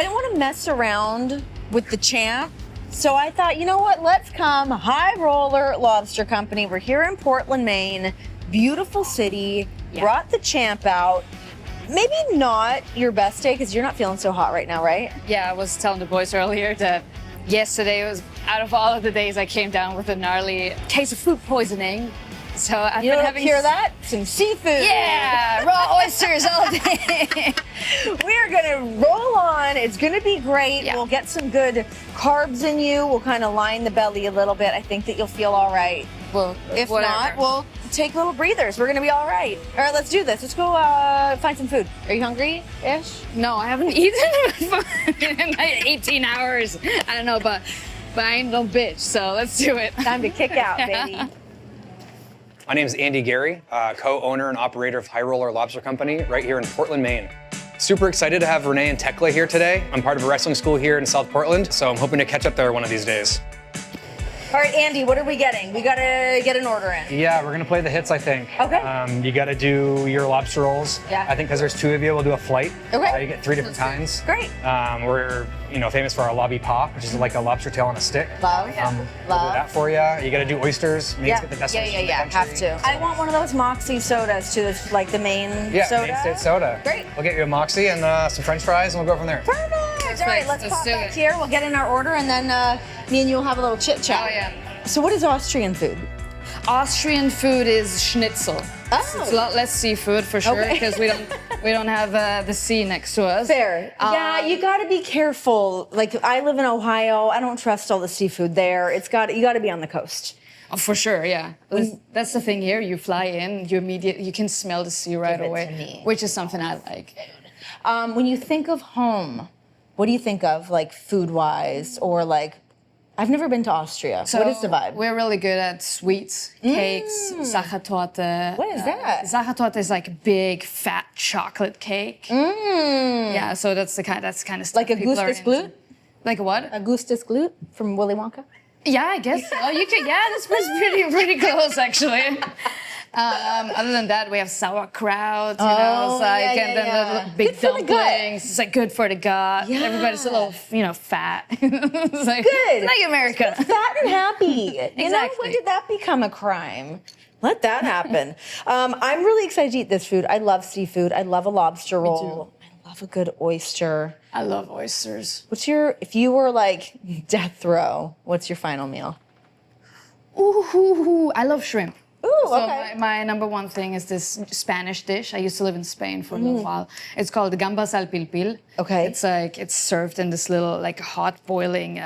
didn't want to mess around with the champ. So I thought, you know what? Let's come High Roller Lobster Company. We're here in Portland, Maine. Beautiful city. Yeah. Brought the champ out. Maybe not your best day because you're not feeling so hot right now, right? Yeah, I was telling the boys earlier that yesterday was, out of all of the days, I came down with a gnarly case of food poisoning. So I've been having... hear that? Some seafood. Yeah, raw oysters all day. We're gonna roll on. It's gonna be great. Yeah. We'll get some good carbs in you. We'll kind of line the belly a little bit. I think that you'll feel all right. Well, If whatever. not, we'll take little breathers. We're gonna be all right. All right, let's do this. Let's go find some food. Are you hungry-ish? No, I haven't eaten in like 18 hours. I don't know, but I ain't no bitch, so let's do it. Time to kick out, baby. My name is Andy Gary, co-owner and operator of High Roller Lobster Company right here in Portland, Maine. Super excited to have Renee and Thekla here today. I'm part of a wrestling school here in South Portland, so I'm hoping to catch up there one of these days. All right, Andy, what are we getting? We gotta get an order in. Yeah, we're gonna play the hits, I think. Okay. You gotta do your lobster rolls. Yeah. I think because there's 2 of you, we'll do a flight. Okay. You get 3 different kinds. Great. We're famous for our lobby pop, which is like a lobster tail on a stick. Love. We'll do Love. that for you. You gotta do oysters. Maine's got the best oysters in the country. Have to. I want one of those Moxie sodas too, like the Maine Yeah, soda. Maine State soda. Great. We'll get you a Moxie and some French fries, and we'll go from there. Perfect. All right, let's pop do back it. here. We'll get in our order, and then me and you will have a little chit chat. Oh, yeah. So, what is Austrian food? Austrian food is schnitzel. Oh. It's a lot less seafood for sure Okay. because we don't have the sea next to us. Fair. Yeah, you got to be careful. Like I live in Ohio. I don't trust all the seafood there. You got to be on the coast. Oh, for sure, yeah. That's the thing here. You fly in, you can smell the sea right Give it away, to me. which is something I like. When you think of home, what do you think of, like food-wise, or like? I've never been to Austria. So what is the vibe? We're really good at sweets, cakes, Sachertorte. What is that? Sachertorte is like a big fat chocolate cake. Yeah, so that's the kind of stuff Like a people are Gustus into. Glut? Like a what? Augustus Glut from Willy Wonka? Yeah, I guess so. You could. Yeah, that's pretty close actually. Other than that, we have sauerkraut, you know, it's like, and then the little big Good for the gut. dumplings. It's like good for the gut. Yeah. Everybody's a little, fat. It's like, Good. It's like America. Fat and happy. You know, when Exactly. did that become a crime? Let that happen. I'm really excited to eat this food. I love seafood. I love a lobster roll. I love a good oyster. I love oysters. If you were like death row, what's your final meal? Ooh, I love shrimp. Ooh, So okay. my number one thing is this Spanish dish. I used to live in Spain for a little while. It's called gambas al pilpil. Okay. It's served in this little like hot boiling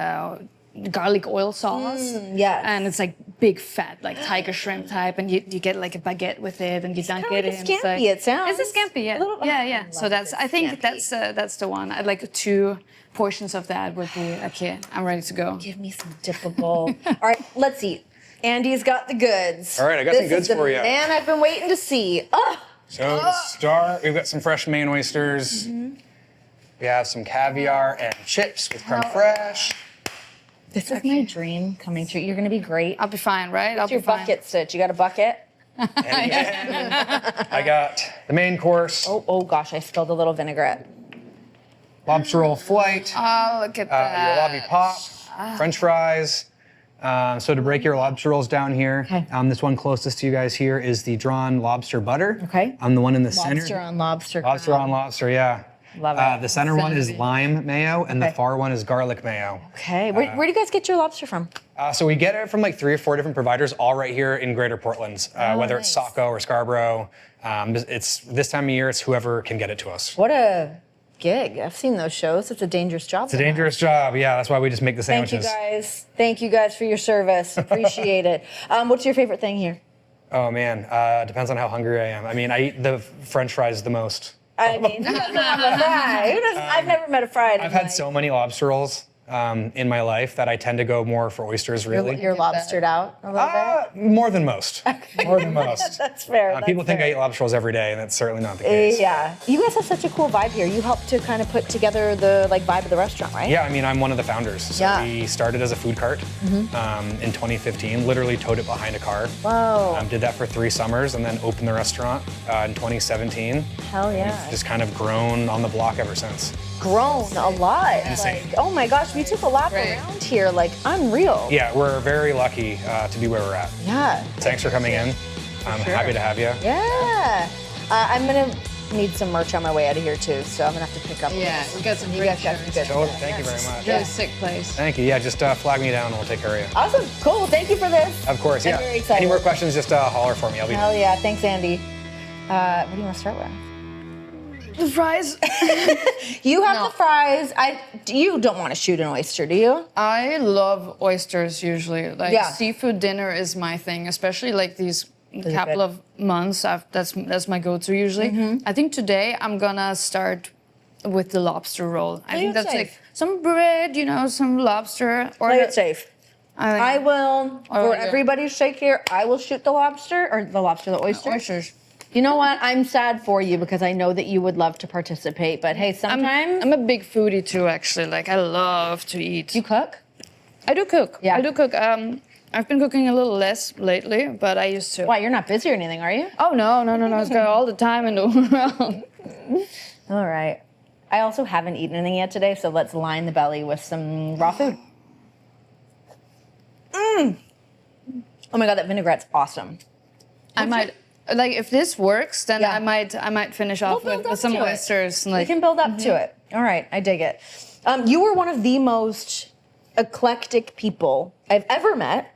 garlic oil sauce. yes. And it's like big fat, like tiger shrimp type, and you get like a baguette with it, and you dunk kinda it like a in. scampi, it sounds. It's a scampi, yeah. A little- yeah. I So love that's. this I think scampi. that's the one. I'd like 2 portions of that would be okay. I'm ready to go. Give me some dippable. All right, let's eat. Andy's got the goods. All right, I got some goods for you. Man, I've been waiting to see. Oh, So to start, we've got some fresh Maine oysters. We have some caviar and chips with creme fraiche. this is my dream coming true. You're gonna be great. I'll be fine, right? I'll What's your be fine. bucket stitch? You got a bucket? And then I got the main course, Oh gosh, I spilled a little vinaigrette. lobster roll flight, Oh, look at that. your lobby pop, French fries. So to break your lobster rolls down here, Okay. this one closest to you guys here is the drawn lobster butter. Okay. I'm the one in the Lobster center. on lobster. Lobster on lobster, yeah. Love it. The center one is Sanity. lime mayo, and the Okay. far one is garlic mayo. Okay, where do you guys get your lobster from? So we get it from like 3 or 4 different providers, all right here in Greater Portland. Whether it's nice. Saco or Scarborough, it's this time of year. It's whoever can get it to us. What a gig! I've seen those shows. It's a dangerous job. It's a dangerous job, yeah. That's why we just make the Thank sandwiches. you guys. Thank you guys for your service. Appreciate it. What's your favorite thing here? Oh man, depends on how hungry I am. I mean, I eat the French fries the most. I mean, who doesn't have a fry? I've never met a fry. I've had so many lobster rolls in my life that I tend to go more for oysters, really. You're lobstered out a little bit. More than most. More than most. That's fair. People think I eat lobster rolls every day, and that's certainly not the case. Yeah, you guys have such a cool vibe here. You helped to kind of put together the vibe of the restaurant, right? Yeah, I mean, I'm one of the founders. So Yeah. we started as a food cart in 2015, literally towed it behind a car. Whoa. Did that for 3 summers and then opened the restaurant in 2017. Hell yeah. Just kind of grown on the block ever since. grown a lot. Insane. Like, oh my gosh, we took a lap Great. around here, like unreal. Yeah, we're very lucky to be where we're at. Yeah. Thanks for coming in. I'm happy to have you. Yeah. I'm gonna need some merch on my way out of here too, so I'm gonna have to pick up. Yeah, we got some You great guys got some good. Totally. Thank you very much. Really sick place. Thank you. Yeah, just flag me down and we'll take care of you. Awesome. Cool. Thank you for this. Of course, I'm yeah. very excited. Any more questions, just holler for me. I'll be Hell yeah. Thanks, Andy. What do you want to start with? The fries. You have No. the fries. You don't want to shoot an oyster, do you? I love oysters usually. Like Yeah. seafood dinner is my thing, especially like these it couple good? of months. That's my go-to usually. Mm-hmm. I think today I'm gonna start with the lobster roll. I Play think it that's like safe. some bread, some lobster. Or Play it safe. I I will, for yeah. everybody's sake here, I will shoot the oyster. oysters. You know what? I'm sad for you because I know that you would love to participate, but hey, sometimes I'm a big foodie too, actually. Like I love to eat. you cook. I do cook. Yeah. I do cook. I've been cooking a little less lately, but I used to. Why, you're not busy or anything, are you? Oh no. It's got all the time in the world. All right. I also haven't eaten anything yet today, so let's line the belly with some raw food. Oh my god, that vinaigrette's awesome. I might like if this works, then Yeah. I might finish off We'll build with up some to it. oysters. We Like can build up to it. All right, I dig it. You were one of the most eclectic people I've ever met.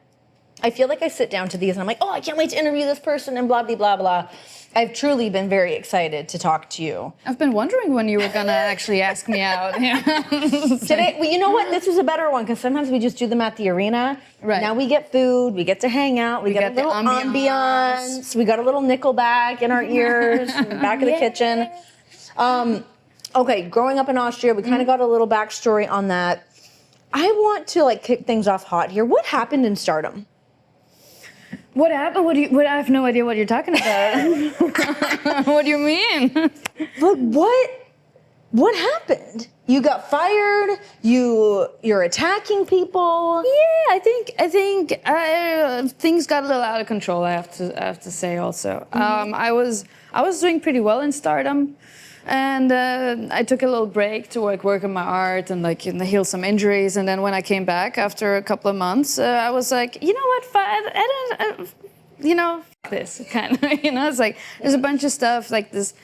I feel like I sit down to these and I'm like, oh, I can't wait to interview this person and blah, blah, blah, blah. I've truly been very excited to talk to you. I've been wondering when you were gonna actually ask me out. Today, well, you know what? This was a better one because sometimes we just do them at the arena. Right. Now we get food, we get to hang out, we get a get the little ambiance. ambiance, we got a little Nickelback in our ears, in the back of the kitchen. Okay, growing up in Austria, we kind of got a little backstory on that. I want to kick things off hot here. What happened in Stardom? What happened? What? I have no idea what you're talking about. What do you mean? But what happened? You got fired. You're attacking people. Yeah, I think things got a little out of control. I have to say also. I was doing pretty well in Stardom, and I took a little break to work on my art and heal some injuries. And then when I came back after a couple of months, I was like, you know what, this kind of, it's like there's a bunch of stuff like this.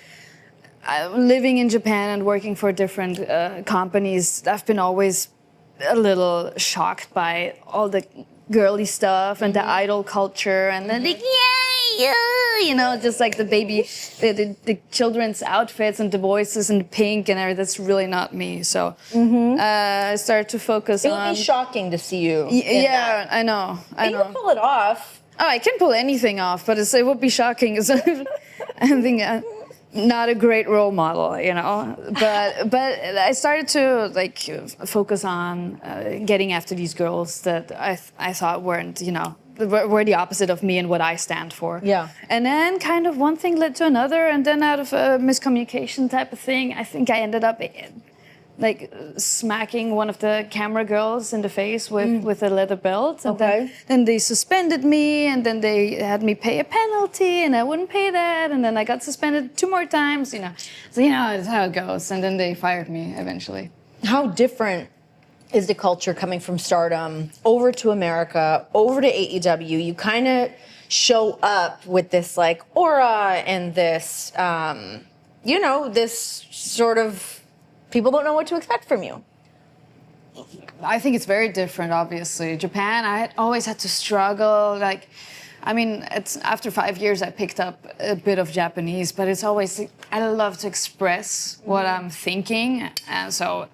Living in Japan and working for different companies, I've been always a little shocked by all the girly stuff and the idol culture and then just like the baby, the children's outfits and the voices and the pink and everything. That's really not me. So I started to focus It on. would be shocking to see you. Yeah, I know. But you can pull it off. Oh, I can pull anything off, but it would be shocking. I think not a great role model, But I started to focus on getting after these girls that I thought weren't, were the opposite of me and what I stand for. Yeah. And then kind of one thing led to another, and then out of a miscommunication type of thing, I think I ended up smacking one of the camera girls in the face with a leather belt. And then they suspended me, and then they had me pay a penalty, and I wouldn't pay that, and then I got suspended 2 more times, So that's how it goes. And then they fired me eventually. How different is the culture coming from Stardom over to America, over to AEW? You kind of show up with this aura and this, this sort of. People don't know what to expect from you. I think it's very different, obviously. Japan, I always had to struggle. It's after 5 years I picked up a bit of Japanese, but it's always, I love to express what I'm thinking. And so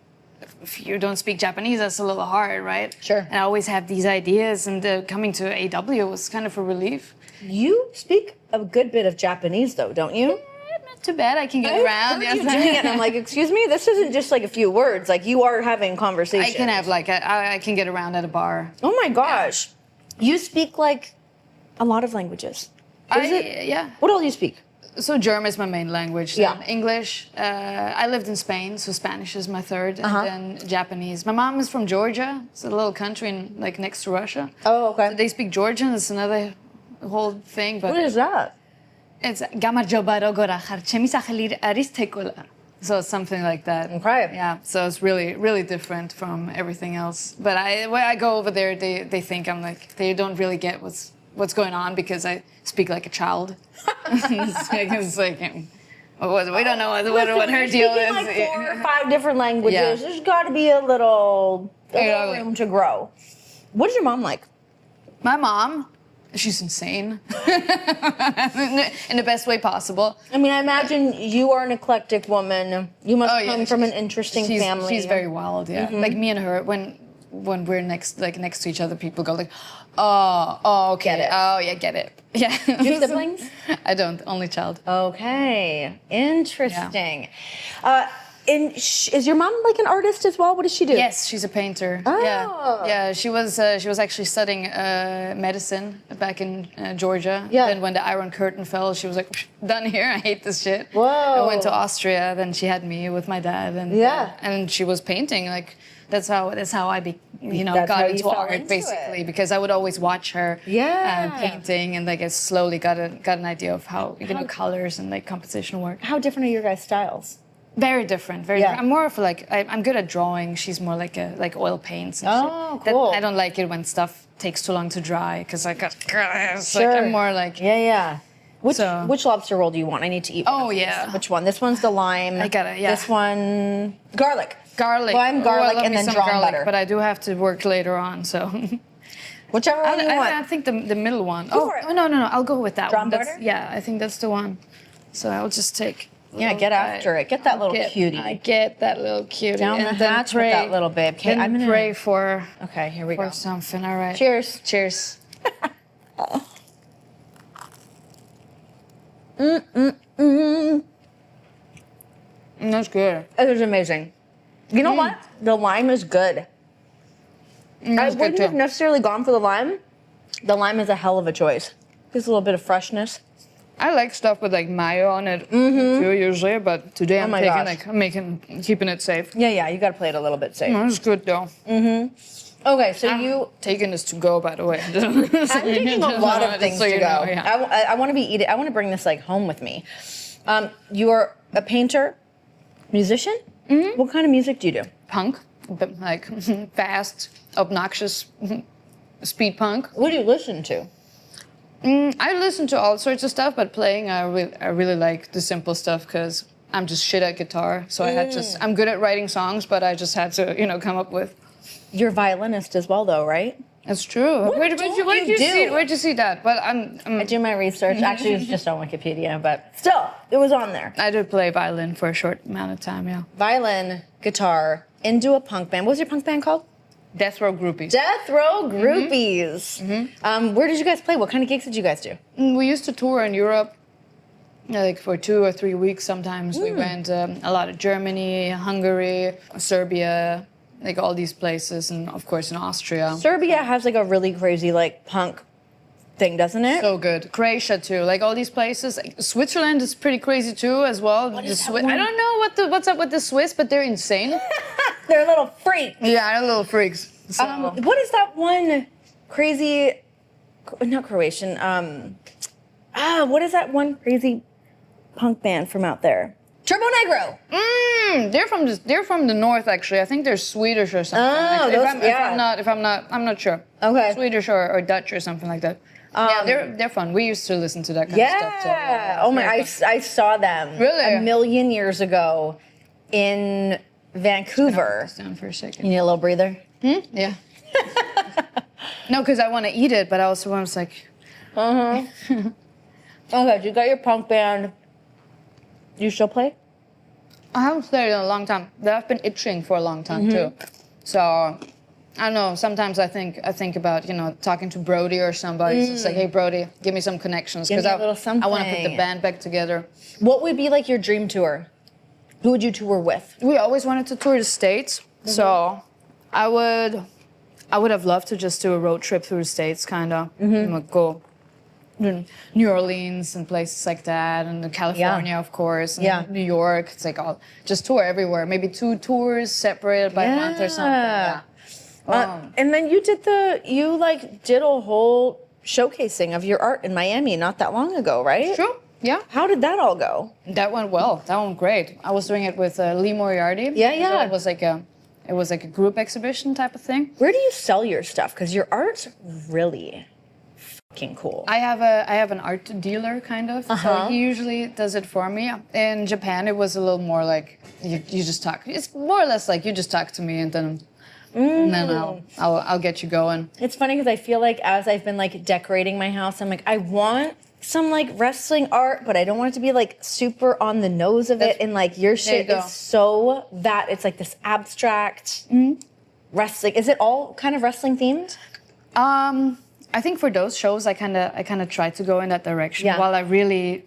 if you don't speak Japanese, that's a little hard, right? Sure. And I always have these ideas, and coming to AEW was kind of a relief. You speak a good bit of Japanese, though, don't you? Not too bad, I can get around. Heard you doing it, and I'm like, excuse me, this isn't just a few words. You are having conversation. I can have I can get around at a bar. Oh my gosh. You speak a lot of languages. Yeah. What all do you speak? So German is my main language. Yeah. Then English. I lived in Spain, so Spanish is my third, and then Japanese. My mom is from Georgia. It's a little country next to Russia. Oh, okay. So they speak Georgian. It's another whole thing. But What is that? it's Gamarjobaro Gorajar Chemisachelir Aristekola. So it's something like that. Okay. Yeah. So it's really, really different from everything else. But when I go over there, they think I'm like, they don't really get what's going on because I speak like a child. it's like we don't know what her deal is. Like 4 or 5 different languages. Yeah. There's got to be a little room to grow. What is your mom like? My mom, she's insane. In the best way possible. I mean, I imagine you are an eclectic woman. You must come from an interesting family. She's very wild, yeah. Like me and her, when we're next to each other, people go like, oh, okay. Get it. Oh, yeah, get it. Yeah. Do you have siblings? I don't, only child. Okay, interesting. Is your mom like an artist as well? What does she do? Yes, she's a painter. Oh. Yeah. She was actually studying medicine back in Georgia. Yeah. Then when the Iron Curtain fell, she was like, done here. I hate this shit. Whoa. I went to Austria. Then she had me with my dad, and she was painting. Like that's how I That's how got you into fell art into basically it. because I would always watch her painting, and like I slowly got an idea of how colors and like composition work. How different are your guys' styles? Very different. Very different. I'm more of like I'm good at drawing. She's more like oil paints. And shit. Cool. I don't like it when stuff takes too long to dry because I got. Sure. Like, I'm more like. Yeah. Which So- which lobster roll do you want? I need to eat. Oh, one of these. yeah. Which one? This one's the lime. I got it, yeah. This one garlic. Garlic. Lime, garlic, I love and me then some drawn garlic, butter. But I do have to work later on, so. Whichever one you want. I think the middle one. Go for it. No. I'll go with that Drawn one. butter? Yeah, I think that's the one. So I'll just take. Yeah, get after it. Get that little cutie. I get that little cutie. Down and the then hatch with that little babe. Okay, Then I'm gonna pray for Okay, here we go. something. All right. Cheers. Cheers. That's good. It is amazing. You know what? The lime is good. I That's good wouldn't too. have necessarily gone for the lime. The lime is a hell of a choice. Gives a little bit of freshness. I like stuff with like mayo on it too usually, but today I'm my taking gosh. keeping it safe. Yeah, you gotta play it a little bit safe. That's good though. Okay, so you Taking this to go, by the way. I'm taking a lot of Just things so to you go. know, yeah. I want to be eating. I want to bring this like home with me. You're a painter, musician. What kind of music do you do? Punk, but like fast, obnoxious, speed punk. What do you listen to? I listen to all sorts of stuff, but playing, I really like the simple stuff because I'm just shit at guitar. So I'm good at writing songs, but I just had to, come up with. You're a violinist as well, though, right? That's true. Where'd you see that? But I do my research. Actually, it was just on Wikipedia, but still, it was on there. I did play violin for a short amount of time, yeah. Violin, guitar, into a punk band. What was your punk band called? Death Row Groupies. Death Row Groupies. Where did you guys play? What kind of gigs did you guys do? We used to tour in Europe, like for 2 or 3 weeks sometimes. We went a lot of Germany, Hungary, Serbia, like all these places, and of course in Austria. Serbia has like a really crazy like punk thing, doesn't it? So good. Croatia too, like all these places. Like, Switzerland is pretty crazy too, as well. I don't know what's up with the Swiss, but they're insane. They're little freaks. Yeah, they're little freaks. So. What is that one crazy? Not Croatian. What is that one crazy punk band from out there? Turbo Negro. They're from the north actually. I think they're Swedish or something. Oh, If I'm not sure. Okay. Swedish or Dutch or something like that. Yeah, they're fun. We used to listen to that kind of stuff too. Yeah. Oh my! I saw them Really? a million years ago in Vancouver. Down for a second. You need a little breather. Yeah. No, because I want to eat it, but I also was like, Okay, so you got your punk band. You still play? I haven't played in a long time. But I've been itching for a long time too. So I don't know. Sometimes I think about talking to Brody or somebody. It's like, hey Brody, give me some connections Give me a little I want to put something. the band back together. What would be like your dream tour? Who would you tour with? We always wanted to tour the States, so I would have loved to just do a road trip through the States, kind of. Go to New Orleans and places like that, and California, of course, and New York. It's like just tour everywhere. Maybe 2 tours separated by a month or something. Yeah. And then you did a whole showcasing of your art in Miami not that long ago, right? True. Yeah, How did that all go? that went well. That went great. I was doing it with Lee Moriarty. Yeah, yeah. So it was like a group exhibition type of thing. Where do you sell your stuff? Because your art's really fucking cool. I have an art dealer kind of. So he usually does it for me. In Japan, it was a little more like you just talk. It's more or less like you just talk to me and then I'll get you going. It's funny because I feel like as I've been like decorating my house, I'm like, I want some like wrestling art, but I don't want it to be like super on the nose of it. And like your shit go. is so that it's like this abstract wrestling. Is it all kind of wrestling themed? I think for those shows, I kind of try to go in that direction. Yeah. While I really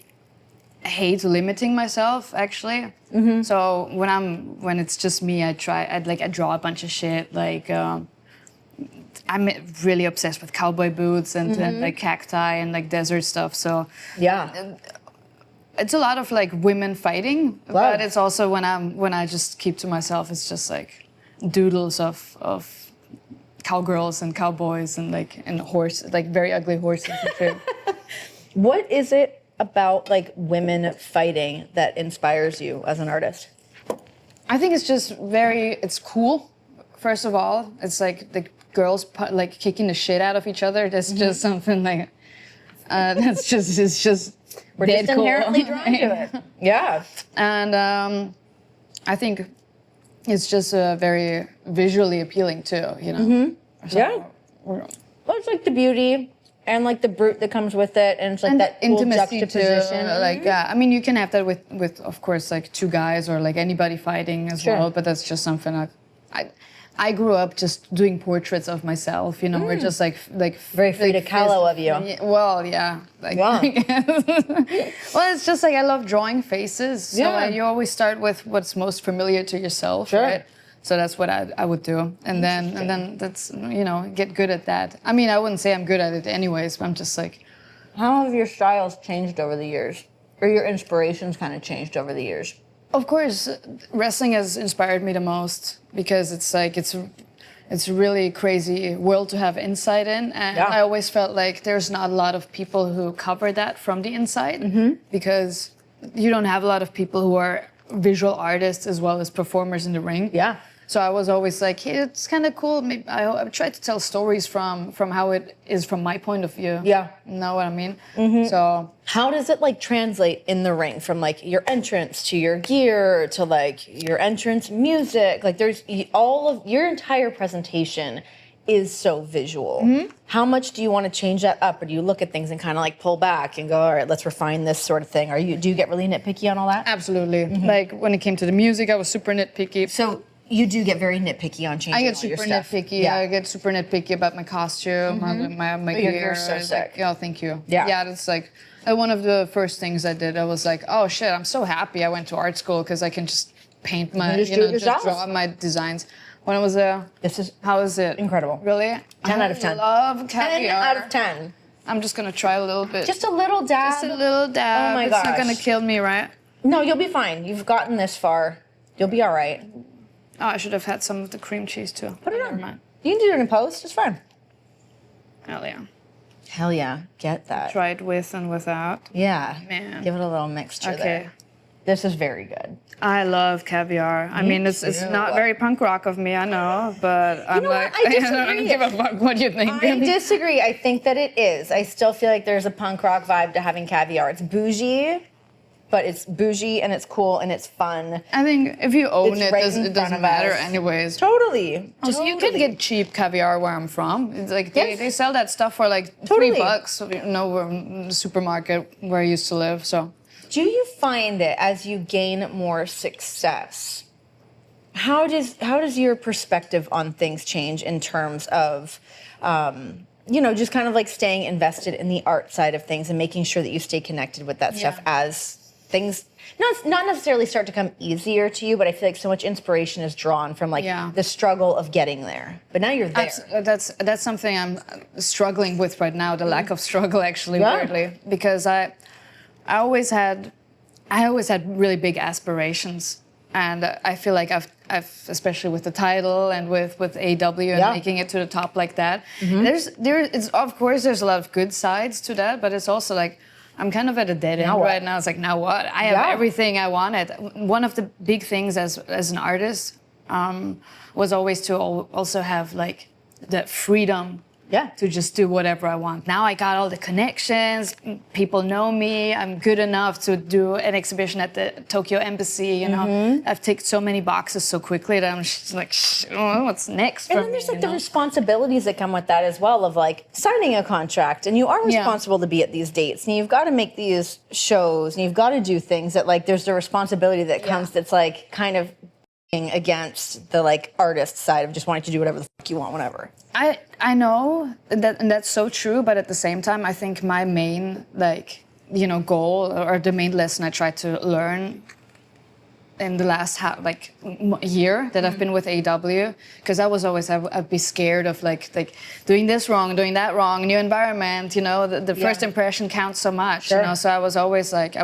hate limiting myself, actually. So when it's just me, I draw a bunch of shit. Like I'm really obsessed with cowboy boots and like cacti and like desert stuff. So Yeah. it's a lot of like women fighting, Wow. but it's also when I just keep to myself, it's just like doodles of cowgirls and cowboys and horse, like very ugly horses and shit. What is it about like women fighting that inspires you as an artist? I think it's just it's cool. First of all, it's like the girls like kicking the shit out of each other. That's just something like it's just We're dead just cool. inherently drawn to it. Yeah. And I think it's just very visually appealing too. You know. So, Yeah. Well, it's like the beauty and like the brute that comes with it, and it's like and that cool intimacy too. juxtaposition. Like I mean, you can have that with of course like two guys or like anybody fighting as Sure. well. But that's just something I grew up just doing portraits of myself. You know, we're just like Very Frida Kahlo of you. Yeah, well, yeah. Like, Wow. well, it's just like I love drawing faces. So Yeah. you always start with what's most familiar to yourself, Sure. right? So that's what I would do, and then that's get good at that. I mean, I wouldn't say I'm good at it anyways, but I'm just like, How have your styles changed over the years? Or your inspirations kind of changed over the years? of course, wrestling has inspired me the most because it's like it's a really crazy world to have insight in, and Yeah. I always felt like there's not a lot of people who cover that from the inside because you don't have a lot of people who are visual artists as well as performers in the ring. Yeah. So I was always like, hey, it's kind of cool. Maybe I try to tell stories from how it is from my point of view. Yeah. Know what I mean? So How does it like translate in the ring from like your entrance to your gear to like your entrance music? Like there's all of your entire presentation is so visual. How much do you want to change that up, or do you look at things and kind of like pull back and go, all right, let's refine this sort of thing? Do you get really nitpicky on all that? absolutely. Like when it came to the music, I was super nitpicky. So you do get very nitpicky on changing I get all your super stuff. nitpicky. Yeah. I get super nitpicky about my costume, my Oh, your gear. gear's so It's sick. like, oh, thank you. Yeah. Yeah, that's like one of the first things I did. I was like, oh shit, I'm so happy I went to art school because I can just paint my, You just do it just yourself. draw my designs. When I was there, This is how is it? incredible. Really? 10 out of 10. I love 10 caviar. out of 10. I'm just gonna try a little bit. Just a little dab. Just a little dab. Oh my It's not gosh. gonna kill me, right? No, you'll be fine. You've gotten this far. You'll be all right. Oh, I should have had some of the cream cheese too. Put it Never on. mind. You can do it in post. It's fine. Hell yeah. Hell yeah. Get that. Try it with and without. Yeah. Man. Give it a little mixture Okay. there. This is very good. I love caviar. I mean, it's too. not very punk rock of me, I know, but I'm know what? like, I I disagree. don't give a fuck what you think. I disagree. I think that it is. I still feel like there's a punk rock vibe to having caviar. It's bougie, but it's bougie and it's cool and it's fun. I think if you own It's it, right it in front doesn't of matter us. anyways. Totally. So you can get cheap caviar where I'm from. It's like Yes. they sell that stuff for like Totally. $3, you know, in the supermarket where I used to live. So Do you find that as you gain more success, how does your perspective on things change in terms of, just kind of like staying invested in the art side of things and making sure that you stay connected with that stuff as things not necessarily start to come easier to you, but I feel like so much inspiration is drawn from like the struggle of getting there. But now you're there. That's something I'm struggling with right now. The lack of struggle, actually, Yeah. weirdly, because I always had really big aspirations, and I feel like I've especially with the title and with AEW and making it to the top like that. Of course there's a lot of good sides to that, but it's also like I'm kind of at a dead end Now what? right now. It's like, now what? I have everything I wanted. One of the big things as an artist was always to also have like the freedom to just do whatever I want. Now I got all the connections. People know me. I'm good enough to do an exhibition at the Tokyo Embassy. You know, I've ticked so many boxes so quickly that I'm just like, what's next? And then there's like the responsibilities that come with that as well, of like signing a contract, and you are responsible to be at these dates, and you've got to make these shows, and you've got to do things that like there's the responsibility that comes that's like kind of against the like artist side of just wanting to do whatever the fuck you want, whatever. I know that, and that's so true, but at the same time, I think my main goal or the main lesson I tried to learn in the last year that I've been with AEW, because I was always I'd be scared of like doing this wrong, doing that wrong, new environment. You know, the first impression counts so much. You know, so I was always like I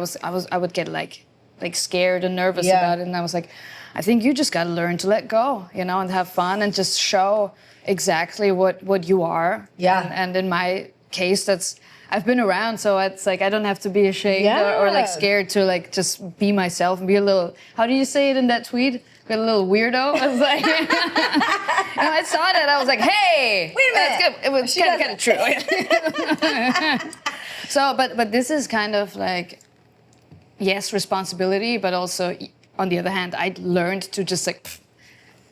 would get like scared and nervous about it, and I was like, I think you just got to learn to let go, you know, and have fun and just show exactly what you are. Yeah. And in my case, I've been around, so it's like I don't have to be ashamed or like scared to like just be myself and be a little. How do you say it in that tweet? Be a little weirdo. I was like, I saw that. I was like, hey, wait a minute. That's good. It was kind of true. So, but this is kind of like, yes, responsibility, but also on the other hand, I learned to just like,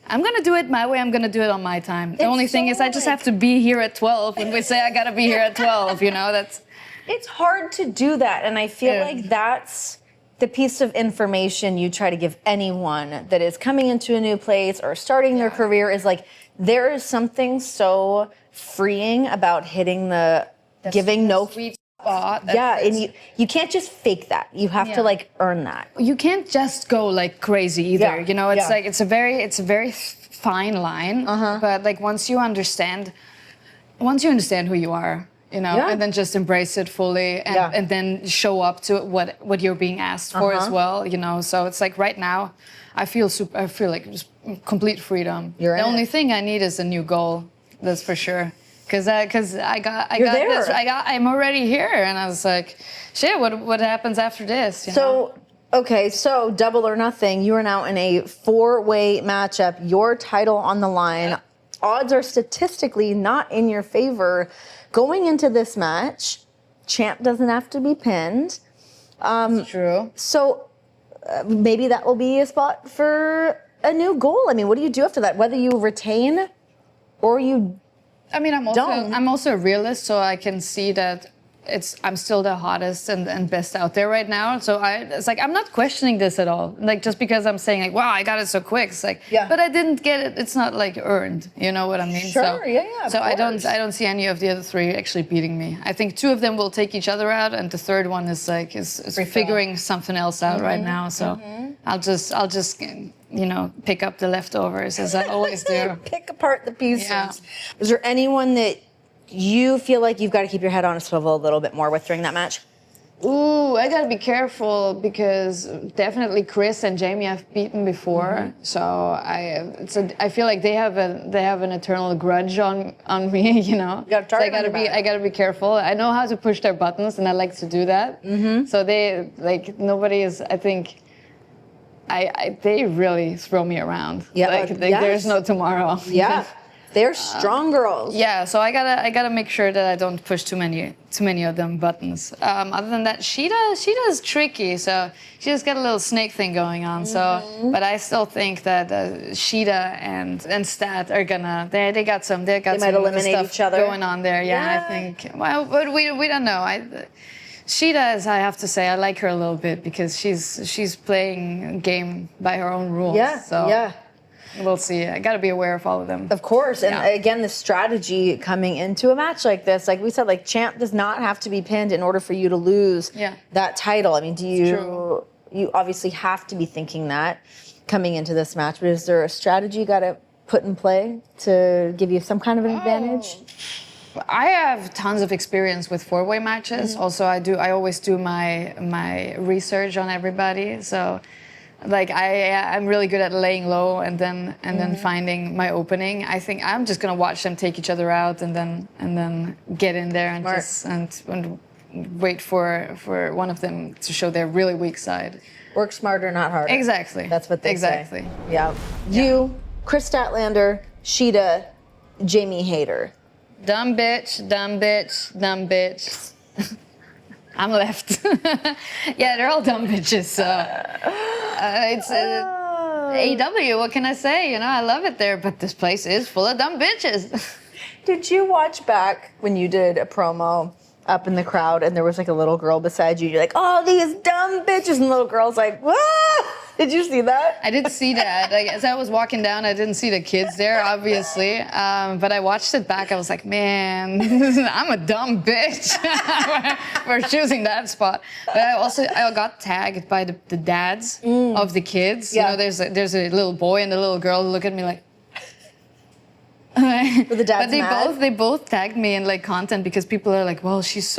I'm going to do it my way. I'm going to do it on my time. The only thing is I just have to be here at 12 when we say I got to be here at 12, you know, that's. It's hard to do that. And I feel like that's the piece of information you try to give anyone that is coming into a new place or starting their career is like, there is something so freeing about hitting giving no sweet spot. And you can't just fake that. You have to like earn that. You can't just go like crazy either. You know, it's like it's a very fine line. But like once you understand who you are, you know, and then just embrace it fully and then show up to what you're being asked for as well, you know. So it's like right now I feel like just complete freedom. The only thing I need is a new goal. That's for sure. Because I'm already here, and I was like, shit, what happens after this? You know? So Double or Nothing, you are now in a 4-way matchup, your title on the line. Odds are statistically not in your favor. Going into this match, champ doesn't have to be pinned. True. So maybe that will be a spot for a new goal. I mean, what do you do after that? Whether you retain or you I'm also a realist, so I can see that I'm still the hottest and best out there right now. So it's like I'm not questioning this at all. Like just because I'm saying like, wow, I got it so quick. It's like, but I didn't get it. It's not like earned. You know what I mean? Sure. So I don't see any of the other three actually beating me. I think 2 of them will take each other out, and the third one is like is figuring something else out right now. So I'll just. You know, pick up the leftovers as I always do. Pick apart the pieces. Yeah. Is there anyone that you feel like you've got to keep your head on a swivel a little bit more with during that match? Ooh, I gotta be careful because definitely Chris and Jamie I've beaten before, so I feel like they have an eternal grudge on me, you know. You gotta I gotta be careful. I know how to push their buttons, and I like to do that. So they nobody is. I think. They really throw me around. Yeah, there's no tomorrow. Yeah, they're strong girls. Yeah, so I gotta make sure that I don't push too many of them buttons. Other than that, Sheeta is tricky. So she just got a little snake thing going on. So, but I still think that Sheeta and Stat are gonna. They got some. They might eliminate stuff each other going on there. Yeah, I think. Well, but we don't know. Sheeta is, I have to say, I like her a little bit because she's playing a game by her own rules. So we'll see. I got to be aware of all of them. Of course. And again, the strategy coming into a match like this, like we said, like champ does not have to be pinned in order for you to lose that title. I mean, you obviously have to be thinking that coming into this match, but is there a strategy you got to put in play to give you some kind of an advantage? I have tons of experience with 4-way matches. Also, I always do my research on everybody. So, like I'm really good at laying low and then finding my opening. I think I'm just gonna watch them take each other out and then get in there and wait for one of them to show their really weak side. Work smarter, not harder. Exactly. That's what they exactly. say. Yeah. You, Chris Statlander, Sheeta, Jamie Hayter. Dumb bitch, dumb bitch, dumb bitch. I'm left. Yeah, they're all dumb bitches. So it's AEW. What can I say? You know, I love it there, but this place is full of dumb bitches. Did you watch back when you did a promo up in the crowd and there was like a little girl beside you? You're like, oh, these dumb bitches. And the little girl's like, what? Did you see that? I did see that. Like, as I was walking down, I didn't see the kids there, obviously. But I watched it back. I was like, man, I'm a dumb bitch for choosing that spot. But I got tagged by the dads of the kids. Yeah. You know, there's a little boy and a little girl who look at me like. Were the dads But mad? they both tagged me in like content because people are like, well, she's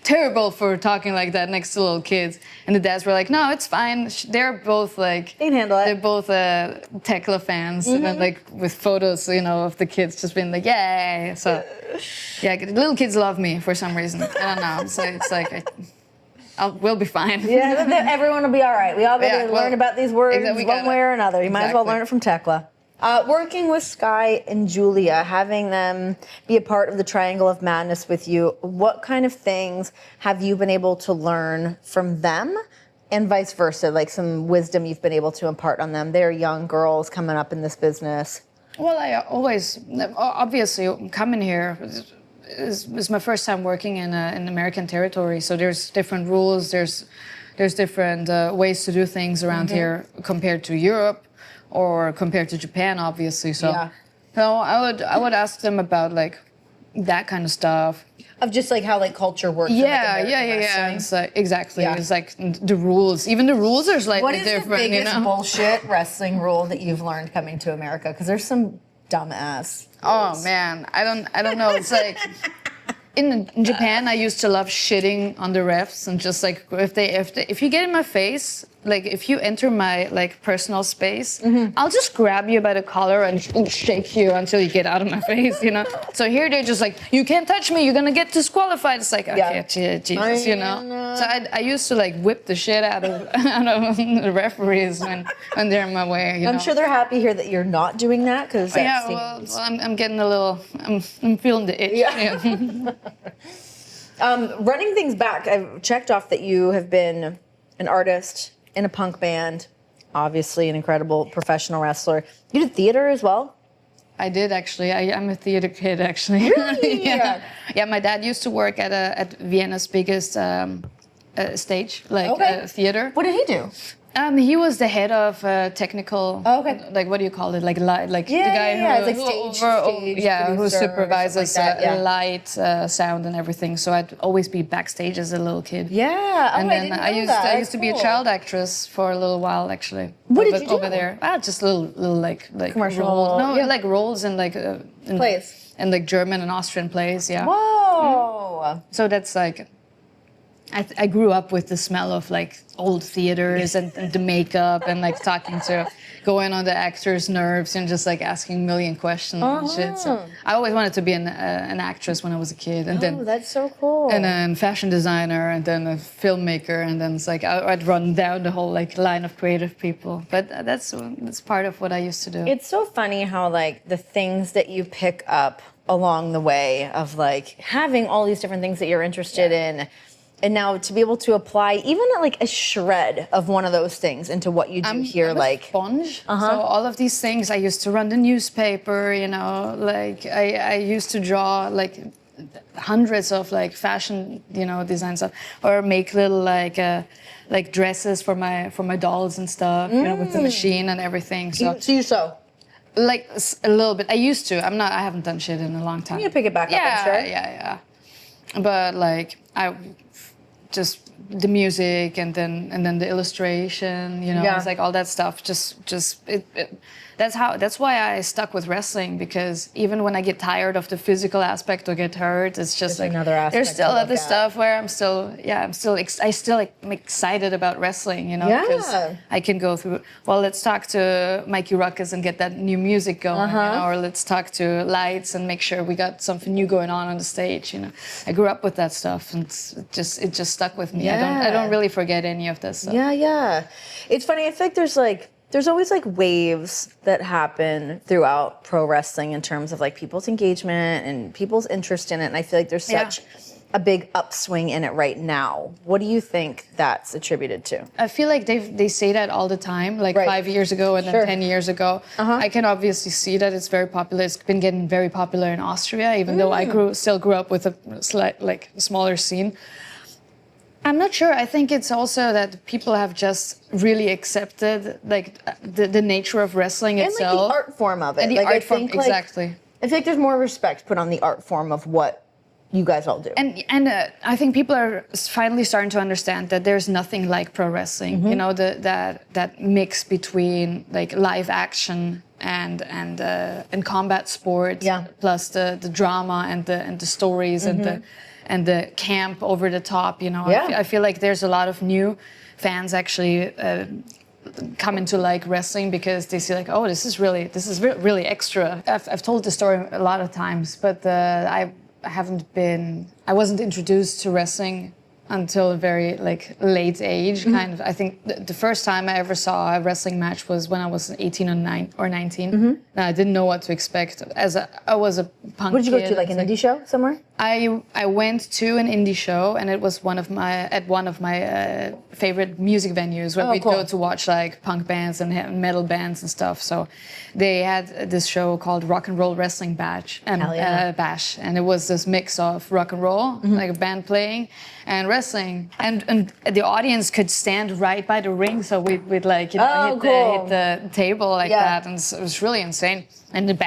terrible for talking like that next to little kids. And the dads were like, no, it's fine. They're both like, They can handle it. they're both Thekla fans. And then like with photos, you know, of the kids just being like, yay. So yeah, the little kids love me for some reason. I don't know. So it's like, we'll be fine. Yeah, everyone will be all right. We all got Yeah, to well, learn about these words exactly, we one gotta. way or another. You might as well Exactly. learn it from Thekla. Working with Sky and Julia, having them be a part of the Triangle of Madness with you, what kind of things have you been able to learn from them and vice versa? Like some wisdom you've been able to impart on them. They're young girls coming up in this business. Well, I always, obviously, coming here is my first time working in American territory. So there's different rules, there's different ways to do things around here compared to Europe or compared to Japan, obviously. So, Yeah. so I would ask them about like that kind of stuff. Of just like how like culture works. in, like, Yeah. American wrestling. It's like, exactly. Yeah. It's like the rules. Even the rules are slightly What is different. the biggest you know? bullshit wrestling rule that you've learned coming to America? Because there's some dumbass. Oh man, I don't know. It's like in Japan, I used to love shitting on the refs and just like if you get in my face, like if you enter my like personal space, I'll just grab you by the collar and shake you until you get out of my face, you know. So here they're just like, you can't touch me, you're gonna get disqualified. It's like, okay, Jesus, you know. So I used to like whip the shit out of the referees when they're in my way. You know? I'm sure they're happy here that you're not doing that because Yeah, well, I'm getting a little, I'm feeling the itch. Yeah. Running things back, I've checked off that you have been an artist in a punk band, obviously an incredible professional wrestler. You did theater as well? I did actually. I'm a theater kid actually. Really? Yeah. My dad used to work at Vienna's biggest stage, like Okay. theater. What did he do? He was the head of technical. Oh, okay. Like what do you call it? Like like Yeah, the guy yeah, who, it's like stage who producer or supervises something like that, yeah. light, sound, and everything. So I'd always be backstage as a little kid. Yeah. And I then didn't I know used that. I used to be a Cool. child actress for a little while actually. What did over, you do? over there? Just little like Commercial, roles. No, yeah. like roles in like in, Plays. in like German and Austrian plays. Yeah. Whoa. So that's like. I grew up with the smell of like old theaters and the makeup and like going on the actors' nerves and just like asking a million questions and shit. So I always wanted to be an actress when I was a kid, and Oh, then that's so cool. and then fashion designer, and then a filmmaker, and then it's like I'd run down the whole like line of creative people. But that's part of what I used to do. It's so funny how like the things that you pick up along the way of like having all these different things that you're interested in, and now to be able to apply even like a shred of one of those things into what you do here, I'm a like sponge. So all of these things, I used to run the newspaper. You know, like I used to draw like hundreds of like fashion, you know, design stuff, or make little like dresses for my dolls and stuff. You know, with the machine and everything. So you sew. like a little bit. I used to. I haven't done shit in a long time. You pick it back up, I'm sure. Yeah. But like just the music and then the illustration, it's like all that stuff. That's why I stuck with wrestling, because even when I get tired of the physical aspect or get hurt, it's just like another aspect there's still to look other at. stuff where I still am excited about wrestling, because I can go through. Well, let's talk to Mikey Ruckus and get that new music going, or let's talk to Lights and make sure we got something new going on the stage. I grew up with that stuff, and it just stuck with me. I don't really forget any of that stuff. Yeah. It's funny. I feel like there's always like waves that happen throughout pro wrestling in terms of like people's engagement and people's interest in it. And I feel like there's such a big upswing in it right now. What do you think that's attributed to? I feel like they say that all the time, like 5 years ago and then 10 years ago. I can obviously see that it's very popular. It's been getting very popular in Austria, even though I still grew up with a smaller scene. I'm not sure. I think it's also that people have just really accepted like the nature of wrestling And itself. like the art form of it. And the like, art I form, think, like, exactly. I feel like there's more respect put on the art form of what you guys all do. And I think people are finally starting to understand that there's nothing like pro wrestling. That mix between like live action and combat sport, plus the drama and the stories and the camp over the top. I feel like there's a lot of new fans actually come into like wrestling because they see like, oh, this is really extra. I've told the story a lot of times, but I wasn't introduced to wrestling until a very like late age, kind of. I think the first time I ever saw a wrestling match was when I was 18 or 19. And I didn't know what to expect. I was a punk. What did you go kid. to, like an indie show somewhere? I went to an indie show, and it was one of my favorite music venues where we'd go to watch like punk bands and metal bands and stuff. So they had this show called Rock and Roll Wrestling Bash, and it was this mix of rock and roll, like a band playing, and wrestling, and the audience could stand right by the ring, so we'd hit the table like that, and it was really insane. And at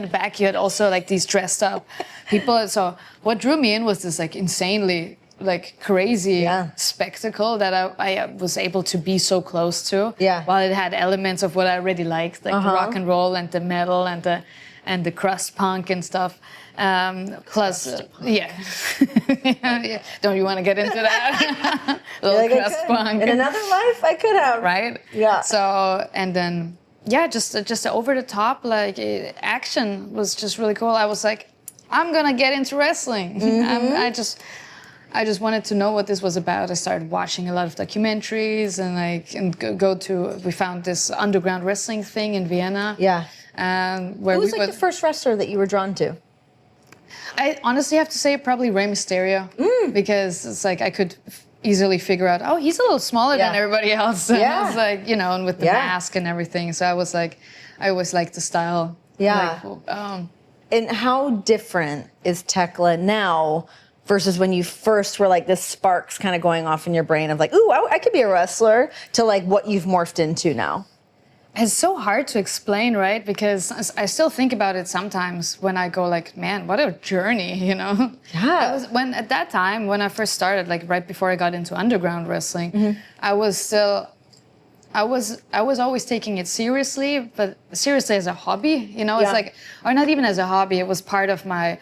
the back, you had also like these dressed up people. So what drew me in was this like insanely like crazy spectacle that I was able to be so close to. While it had elements of what I already liked, like the rock and roll and the metal and the crust punk and stuff. Plus, don't you want to get into that? Little crust punk. In another life, I could have. Right? Yeah. So, and then, just over the top, like action was just really cool. I was like, I'm gonna get into wrestling. I just wanted to know what this was about. I started watching a lot of documentaries we found this underground wrestling thing in Vienna. Where Who was like the first wrestler that you were drawn to? I honestly have to say probably Rey Mysterio, because it's like I could easily figure out, oh, he's a little smaller than everybody else. And I was like, and with the mask and everything. So I was like, I always liked the style. And how different is Thekla now versus when you first were like this sparks kind of going off in your brain of like, ooh, I could be a wrestler, to like what you've morphed into now? It's so hard to explain, right? Because I still think about it sometimes when I go like, man, what a journey, Yeah. At that time, when I first started, like right before I got into underground wrestling, I was always taking it seriously, but seriously as a hobby, it's like, or not even as a hobby, it was part of my,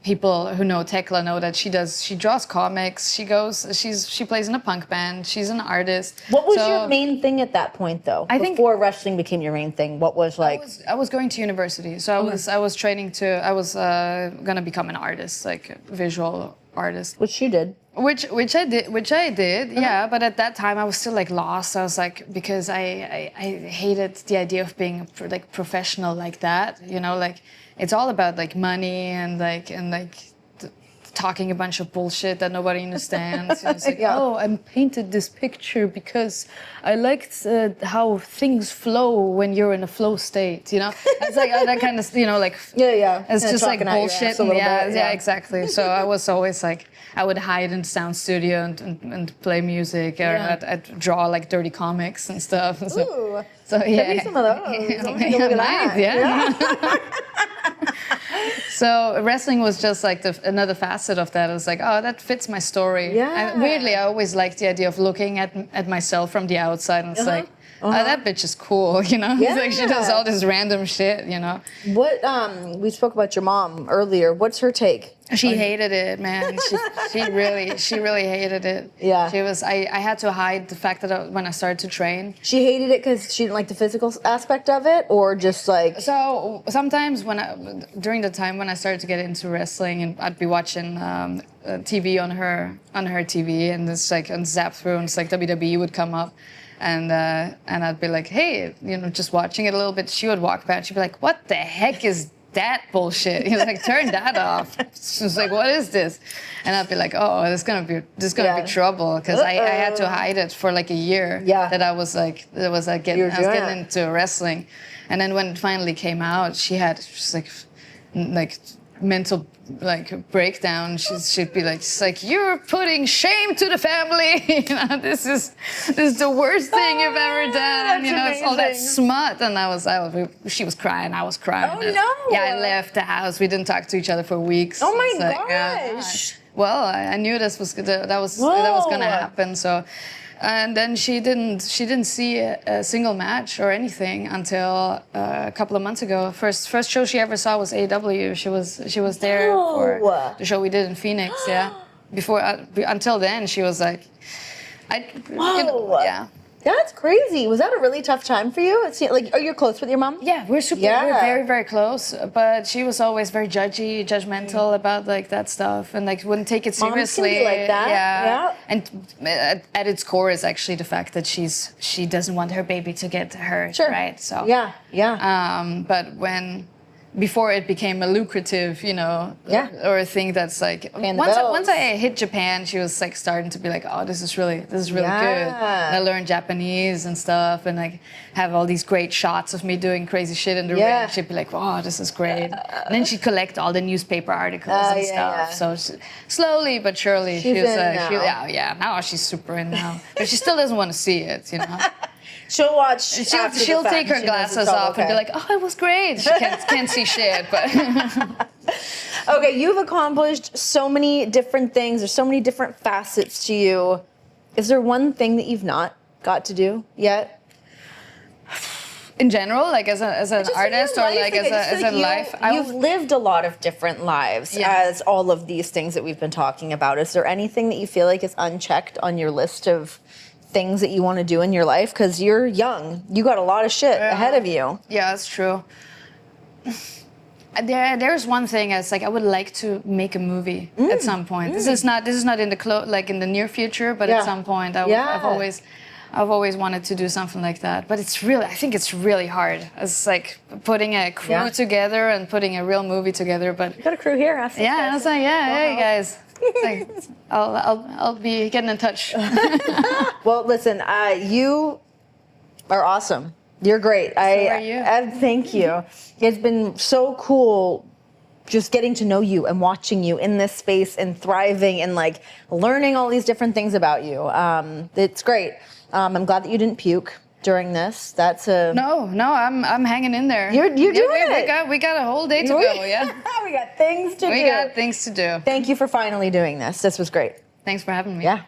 people who know Thekla know that she draws comics, she plays in a punk band, she's an artist. What was your main thing at that point though? Before wrestling became your main thing, what was like? I was going to university, so I was training I was gonna become an artist, like a visual artist. Which you did. Which I did, yeah. But at that time, I was still like lost. I was like, because I hated the idea of being like professional like that. Like it's all about like money and talking a bunch of bullshit that nobody understands. It's like, oh, I painted this picture because I liked how things flow when you're in a flow state. It's like that kind of like It's kinda just like bullshit. Yeah, Exactly. So I was always like, I would hide in sound studio and play music, or I'd draw like dirty comics and stuff. And Ooh. So Send me some of those. Yeah. So wrestling was just like another facet of that. I was like, oh, that fits my story. Yeah. And weirdly, I always liked the idea of looking at myself from the outside, and it's like, oh, that bitch is cool, you know? Yeah. It's like she does all this random shit, you know? What we spoke about your mom earlier. What's her take? She hated it, man. She really hated it. Yeah. She was. I had to hide the fact that when I started to train. She hated it because she didn't like the physical aspect of it, or just like. So sometimes during the time when I started to get into wrestling, and I'd be watching TV on her TV, and it's like on zap through, and it's like WWE would come up. And I'd be like, hey, you know, just watching it a little bit. She would walk back. She'd be like, what the heck is that bullshit? He's like, turn that off. She was like, what is this? And I'd be like, oh, there's gonna be trouble, because I had to hide it for like a year. Yeah. That I was getting into wrestling, and then when it finally came out, she had just like mental breakdown. She'd be like, it's like, you're putting shame to the family. You know, this is the worst thing you've ever done. You know, it's all that smut. And she was crying, I was crying. Oh no! Yeah, I left the house. We didn't talk to each other for weeks. Oh my It's like, gosh! Well, I knew that was gonna happen. So. And then she didn't see a single match or anything until a couple of months ago. First show she ever saw was AEW. She was there for the show we did in Phoenix. Yeah. Until then, she was like, yeah. That's crazy. Was that a really tough time for you? Are you close with your mom? Yeah, we're very, very close. But she was always very judgmental about like that stuff, and like wouldn't take it seriously. Moms can be like that. Yeah. And at its core is actually the fact that she doesn't want her baby to get hurt. Sure. Right. So. Yeah. But before it became a lucrative, you know, or a thing that's like, once I hit Japan, she was like starting to be like, oh, this is really good. And I learned Japanese and stuff, and like have all these great shots of me doing crazy shit in the ring. She'd be like, oh, this is great. And then she'd collect all the newspaper articles and stuff. So slowly but surely, she was like, now she's super in now. But she still doesn't want to see it, you know. She'll watch. She'll take her glasses off and be like, "Oh, it was great." She can't see shit, but. Okay, you've accomplished so many different things. There's so many different facets to you. Is there one thing that you've not got to do yet? In general, like as an artist, or like as a life. You've lived a lot of different lives, as all of these things that we've been talking about. Is there anything that you feel like is unchecked on your list of things that you want to do in your life? Because you're young, you got a lot of shit ahead of you. Yeah, that's true. There's one thing. It's like I would like to make a movie at some point. This is not in the near future, but at some point I've always wanted to do something like that. But I think it's really hard. It's like putting a crew together and putting a real movie together. But you got a crew here. I was like, hey guys. Like, I'll be getting in touch. Well, listen, you are awesome. You're great. So are you. Thank you. It's been so cool just getting to know you and watching you in this space and thriving and like learning all these different things about you. It's great. I'm glad that you didn't puke during this. That's a no. I'm hanging in there. You're doing it. We got a whole day to go. Yeah. We got things to do. We got things to do. Thank you for finally doing this. This was great. Thanks for having me. Yeah.